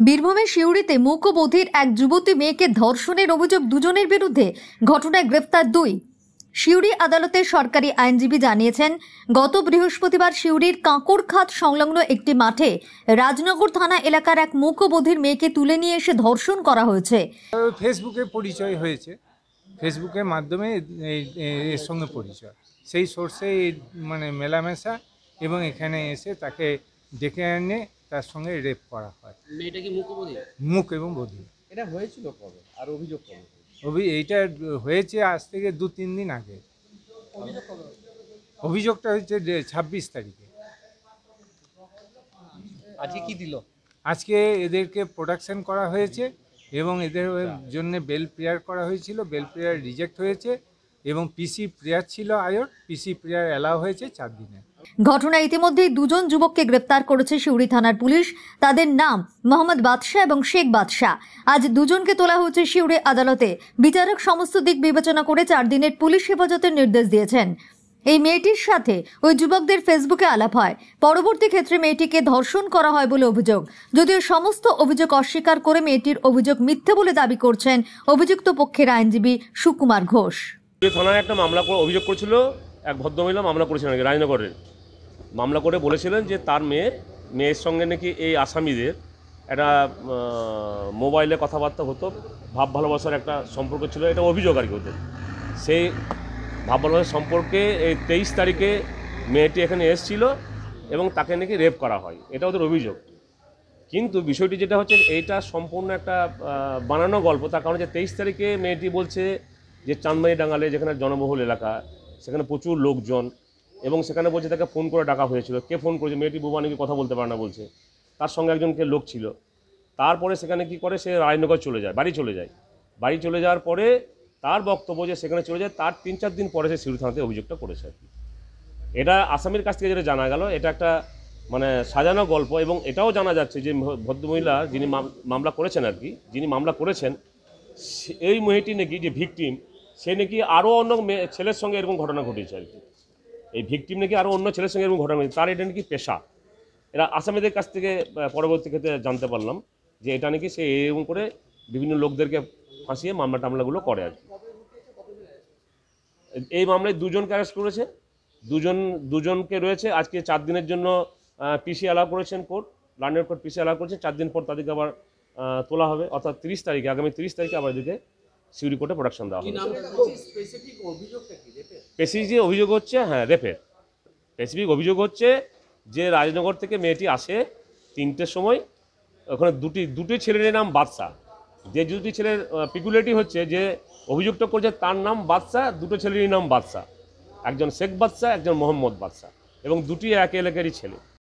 বীরভূমের সিউড়িতে মূক বধির এক যুবতী মেয়েকে ধর্ষণের অভিযোগ দুজনের বিরুদ্ধে, ঘটনায় গ্রেফতার 2। সিউড়ি আদালতের সরকারি আইনজীবী জানিয়েছেন, গত বৃহস্পতিবার সিউড়ির কাঁকড়খাত সংলগ্ন একটি মাঠে রাজনগর থানা এলাকার এক মূক বধির মেয়েকে তুলে নিয়ে এসে ধর্ষণ করা হয়েছে। ফেসবুকে পরিচয় হয়েছে, ফেসবুকের মাধ্যমে এর সঙ্গে পরিচয়, সেই সোর্সে মানে মেলামেশা এবং এখানে এসে তাকে ডেকে এনে তার সঙ্গে রেপ করা হয়। মেয়েটা কি মুখ এবং বধির। এটা হয়েছিল কবে আর অভিযোগ কবে? এইটা হয়েছে আজ থেকে 2-3 দিন আগে। অভিযোগটা হচ্ছে 26 তারিখে। আজকে কি দিল? আজকে এদেরকে প্রোডাকশন করা হয়েছে এবং এদের জন্য বেল প্রেয়ার করা হয়েছিল, বেল প্রেয়ার রিজেক্ট হয়েছে এবং পিসি প্রেয়ার ছিল আয়োর, পিসি প্রেয়ার অ্যালাউ হয়েছে 4 দিনে। ঘটনায় ইতিমধ্যেই 2জন যুবককে গ্রেপ্তার করেছে সিউড়ি থানার পুলিশ। তাদের নাম মোহাম্মদ বাদশাহ এবং শেখ বাদশাহ। আজ দুজনকে তোলা হয়েছে সিউড়ি আদালতে। বিচারক সমস্ত দিক বিবেচনা করে 4 দিনের পুলিশ হেফাজতের নির্দেশ দিয়েছেন। এই মেয়েটির সাথে ওই যুবকদের ফেসবুকে আলাপ হয়। পরবর্তী ক্ষেত্রে মেয়েটিকে ধর্ষণ করা হয় বলে অভিযোগ। যদিও সমস্ত অভিযোগ অস্বীকার করে মেয়েটির অভিযোগ মিথ্যে বলে দাবি করছেন অভিযুক্ত পক্ষের আইনজীবী সুকুমার ঘোষ। থানায় একটা মামলা অভিযোগ করেছিল, এক ভদ্রমহিলা মামলা করেছিলেন নাকি রাজনগরের, মামলা করে বলেছিলেন যে তার মেয়ের সঙ্গে নাকি এই আসামিদের একটা মোবাইলে কথাবার্তা হতো, ভাব ভালোবাসার একটা সম্পর্ক ছিল, এটা অভিযোগ আর কি ওদের। সেই ভাব ভালোবাসার সম্পর্কে এই 23 তারিখে মেয়েটি এখানে এসেছিল এবং তাকে নাকি রেপ করা হয়, এটা ওদের অভিযোগ। কিন্তু বিষয়টি যেটা হচ্ছে, এইটা সম্পূর্ণ একটা বানানো গল্প। তার কারণ যে 23 তারিখে মেয়েটি বলছে যে চাঁদমারি ডাঙ্গালে, যেখানে জনবহুল এলাকা, সেখানে প্রচুর লোকজন, এবং সেখানে বলছে তাকে ফোন করে ডাকা হয়েছিল। কে ফোন করেছে? মেয়েটি বোবা নাকি কথা বলতে পারে না বলছে। তার সঙ্গে একজনকে লোক ছিল। তারপরে সেখানে কি করে, সে রায়নগর চলে যায়, বাড়ি চলে যায়। বাড়ি চলে যাওয়ার পরে তার বক্তব্য যে সেখানে চলে যায়, তার 3-4 দিন পরে সে সিউড়ি থানাতে অভিযোগটা করেছে আর কি। এটা আসামির কাছ থেকে যেটা জানা গেল, এটা একটা মানে সাজানো গল্প। এবং এটাও জানা যাচ্ছে যে ভদ্রমহিলা যিনি মামলা করেছেন আর কি, যিনি মামলা করেছেন, এই মেয়েটি নাকি যে ভিকটিম, সে নাকি আরও অন্য ছেলের সঙ্গে এরকম ঘটনা ঘটেছে আর কি। এই ভিকটিম নাকি আরও অন্য ছেলের সঙ্গে এরকম ঘটনা ঘটেছে, তার এটা নাকি পেশা। এরা আসামিদের কাছ থেকে পরবর্তী ক্ষেত্রে জানতে পারলাম যে এটা নাকি সে এরকম করে বিভিন্ন লোকদেরকে ফাঁসিয়ে মামলাগুলো করে আর কি। এই মামলায় 2জনকে অ্যারেস্ট করেছে, দুজনকে রয়েছে। আজকে 4 দিনের জন্য পিসি অ্যালাউ করেছেন কোর্ট, লন্ডন কোর্ট পিসি অ্যালাউ করেছে। 4 দিন পর তাদেরকে আবার তোলা হবে, অর্থাৎ 30 তারিখে, আগামী 30 তারিখে আবার এদিকে সিউড়ি কোর্টে প্রোডাকশন দেওয়া হবে। স্পেসিফিক অভিযোগ হচ্ছে, হ্যাঁ, রেপের স্পেসিফিক অভিযোগ হচ্ছে যে রাজনগর থেকে মেয়েটি আসে 3টের সময়। ওখানে দুটি ছেলের নাম বাদশাহ। যে 2টি ছেলের পিকুলারিটি হচ্ছে যে অভিযুক্ত করছে তার নাম বাদশাহ, 2টো ছেলেরই নাম বাদশাহ। একজন শেখ বাদশাহ, একজন মোহাম্মদ বাদশাহ, এবং 2টি এক এলাকারই ছেলে।